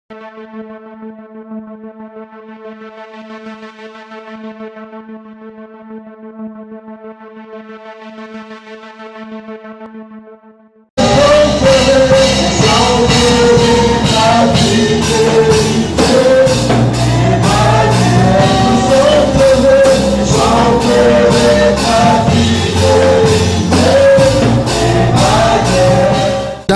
Dans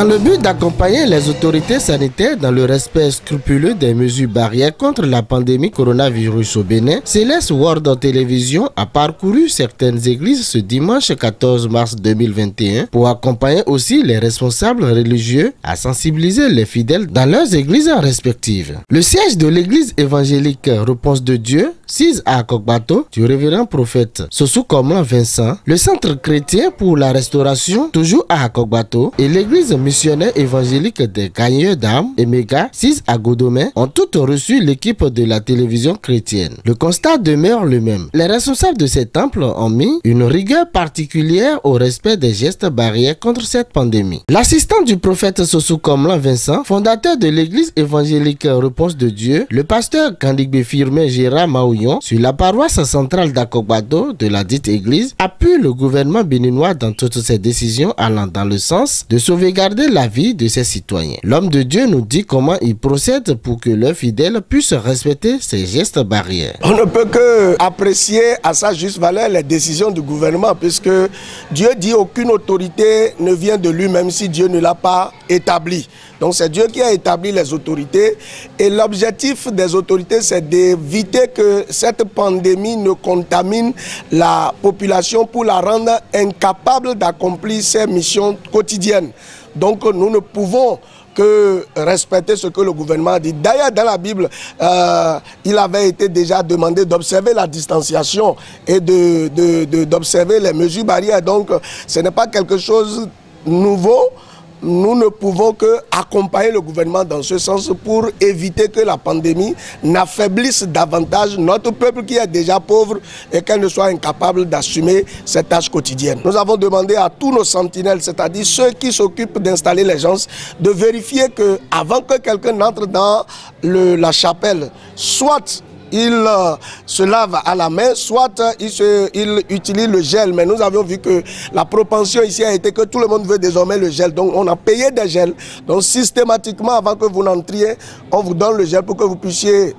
le but d'accompagner les autorités sanitaires dans le respect scrupuleux des mesures barrières contre la pandémie coronavirus au Bénin, Céleste World Télévision a parcouru certaines églises ce dimanche 14 mars 2021 pour accompagner aussi les responsables religieux à sensibiliser les fidèles dans leurs églises respectives. Le siège de l'église évangélique Réponse de Dieu, 6 à Akokbato, du révérend prophète Sosou Komlan Vincent, le centre chrétien pour la restauration, toujours à Akokbato, et l'église missionnaire évangélique des gagneurs d'âmes, Emega, 6 à Godomé, ont toutes reçu l'équipe de la télévision chrétienne. Le constat demeure le même. Les responsables de ces temples ont mis une rigueur particulière au respect des gestes barrières contre cette pandémie. L'assistant du prophète Sosou Komlan Vincent, fondateur de l'église évangélique Réponse de Dieu, le pasteur Kandigbe Firmé Gérard Maouillon, sur la paroisse centrale d'Akokbato de la dite église, appuie le gouvernement béninois dans toutes ses décisions allant dans le sens de sauvegarder la vie de ses citoyens. L'homme de Dieu nous dit comment il procède pour que leurs fidèles puissent respecter ces gestes barrières. On ne peut que apprécier à sa juste valeur les décisions du gouvernement, puisque Dieu dit aucune autorité ne vient de lui-même si Dieu ne l'a pas établi. Donc c'est Dieu qui a établi les autorités et l'objectif des autorités c'est d'éviter que cette pandémie ne contamine la population pour la rendre incapable d'accomplir ses missions quotidiennes. Donc nous ne pouvons que respecter ce que le gouvernement a dit. D'ailleurs, dans la Bible, il avait été déjà demandé d'observer la distanciation et d'observer les mesures barrières. Donc, ce n'est pas quelque chose de nouveau. Nous ne pouvons que accompagner le gouvernement dans ce sens pour éviter que la pandémie n'affaiblisse davantage notre peuple qui est déjà pauvre et qu'elle ne soit incapable d'assumer ses tâches quotidiennes. Nous avons demandé à tous nos sentinelles, c'est-à-dire ceux qui s'occupent d'installer les gens, de vérifier que avant que quelqu'un n'entre dans la chapelle, soit il se lave à la main, soit il utilise le gel. Mais nous avions vu que la propension ici a été que tout le monde veut désormais le gel. Donc on a payé des gels. Donc systématiquement, avant que vous n'entriez, on vous donne le gel pour que vous puissiez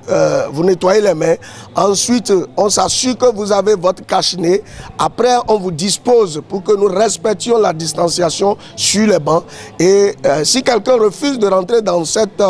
vous nettoyer les mains. Ensuite, on s'assure que vous avez votre cache-nez. Après, on vous dispose pour que nous respections la distanciation sur les bancs. Et si quelqu'un refuse de rentrer dans cette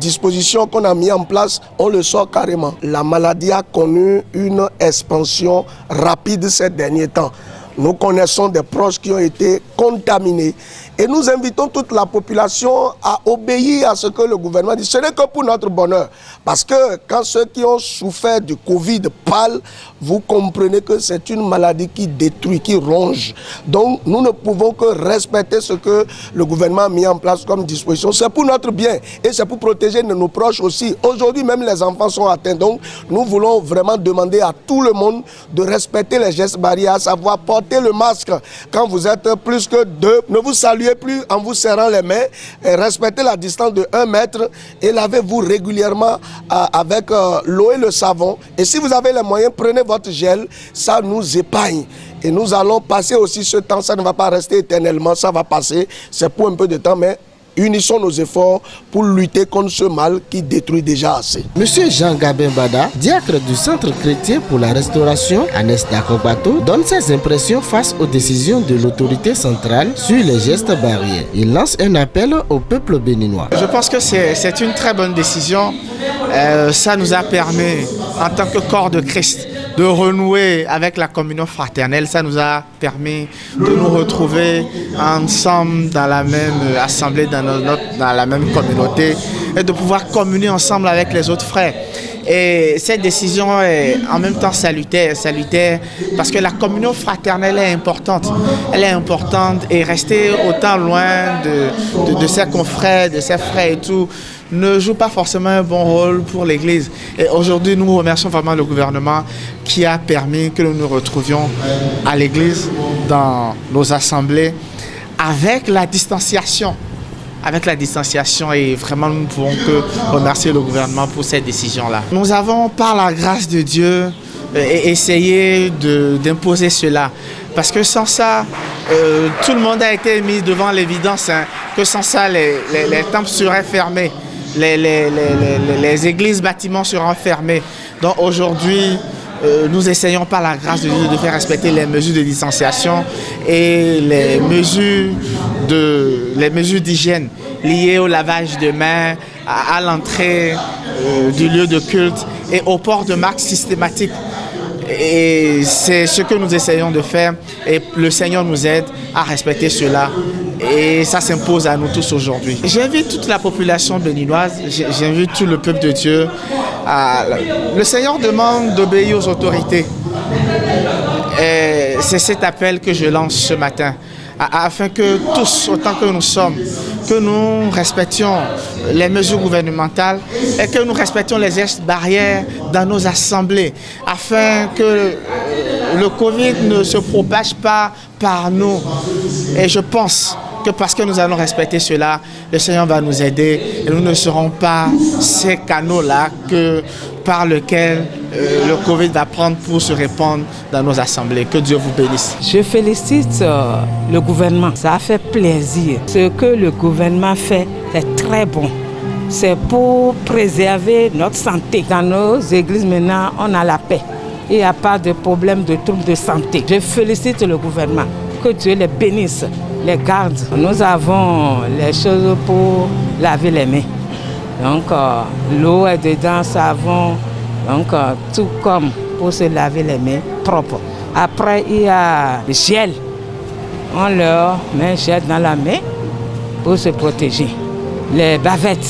disposition qu'on a mis en place, on le sort carrément. La maladie a connu une expansion rapide ces derniers temps. Nous connaissons des proches qui ont été contaminés et nous invitons toute la population à obéir à ce que le gouvernement dit. Ce n'est que pour notre bonheur. Parce que quand ceux qui ont souffert du Covid parlent, vous comprenez que c'est une maladie qui détruit, qui ronge. Donc nous ne pouvons que respecter ce que le gouvernement a mis en place comme disposition. C'est pour notre bien et c'est pour protéger nos proches aussi. Aujourd'hui même les enfants sont atteints. Donc nous voulons vraiment demander à tout le monde de respecter les gestes barrières, à savoir porter le masque quand vous êtes plus que deux. Ne vous saluez plus en vous serrant les mains. Et respectez la distance de 1 mètre et lavez-vous régulièrement avec l'eau et le savon. Et si vous avez les moyens, prenez votre gel. Ça nous épargne. Et nous allons passer aussi ce temps. Ça ne va pas rester éternellement. Ça va passer. C'est pour un peu de temps, mais unissons nos efforts pour lutter contre ce mal qui détruit déjà assez. Monsieur Jean Gabin Bada, diacre du Centre chrétien pour la restauration à Akokbato, donne ses impressions face aux décisions de l'autorité centrale sur les gestes barrières. Il lance un appel au peuple béninois. Je pense que c'est une très bonne décision. Ça nous a permis, en tant que corps de Christ, de renouer avec la communion fraternelle. Ça nous a permis de nous retrouver ensemble dans la même assemblée, dans la même communauté et de pouvoir communier ensemble avec les autres frères. Et cette décision est en même temps salutaire parce que la communion fraternelle est importante. Elle est importante et rester autant loin de ses confrères, de ses frères et tout, ne joue pas forcément un bon rôle pour l'Église. Et aujourd'hui, nous remercions vraiment le gouvernement qui a permis que nous nous retrouvions à l'Église, dans nos assemblées, avec la distanciation. avec la distanciation et vraiment nous ne pouvons que remercier le gouvernement pour cette décision-là. Nous avons, par la grâce de Dieu, essayé d'imposer cela. Parce que sans ça, tout le monde a été mis devant l'évidence que sans ça, les temples seraient fermés, les églises, bâtiments seront fermés. Donc aujourd'hui, nous essayons par la grâce de Dieu de faire respecter les mesures de distanciation et les mesures d'hygiène liées au lavage de mains, à l'entrée du lieu de culte et au port de marques systématiques. Et c'est ce que nous essayons de faire et le Seigneur nous aide à respecter cela et ça s'impose à nous tous aujourd'hui. J'invite toute la population béninoise, j'invite tout le peuple de Dieu. Le Seigneur demande d'obéir aux autorités. C'est cet appel que je lance ce matin afin que tous, autant que nous sommes, que nous respections les mesures gouvernementales et que nous respections les gestes barrières dans nos assemblées afin que le Covid ne se propage pas par nous. Et je pense que parce que nous allons respecter cela, le Seigneur va nous aider et nous ne serons pas ces canaux-là par lesquels le Covid va prendre pour se répandre dans nos assemblées. Que Dieu vous bénisse. Je félicite le gouvernement. Ça a fait plaisir. Ce que le gouvernement fait, c'est très bon. C'est pour préserver notre santé. Dans nos églises maintenant, on a la paix. Il n'y a pas de problème de troubles de santé. Je félicite le gouvernement. Que Dieu les bénisse, les garde. Nous avons les choses pour laver les mains. Donc l'eau est dedans, savon, donc tout comme pour se laver les mains propres. Après il y a le gel. On leur met gel dans la main pour se protéger. Les bavettes,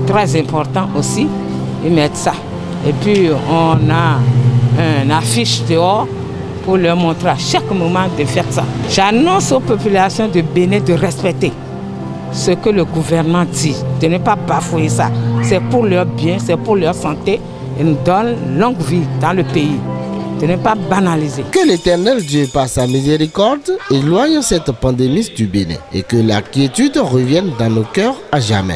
très important aussi, ils mettent ça. Et puis on a une affiche dehors pour leur montrer à chaque moment de faire ça. J'annonce aux populations de Bénin de respecter ce que le gouvernement dit, de ne pas bafouer ça. C'est pour leur bien, c'est pour leur santé et nous donne longue vie dans le pays. De ne pas banaliser. Que l'Éternel Dieu, par sa miséricorde, éloigne cette pandémie du Bénin et que la quiétude revienne dans nos cœurs à jamais.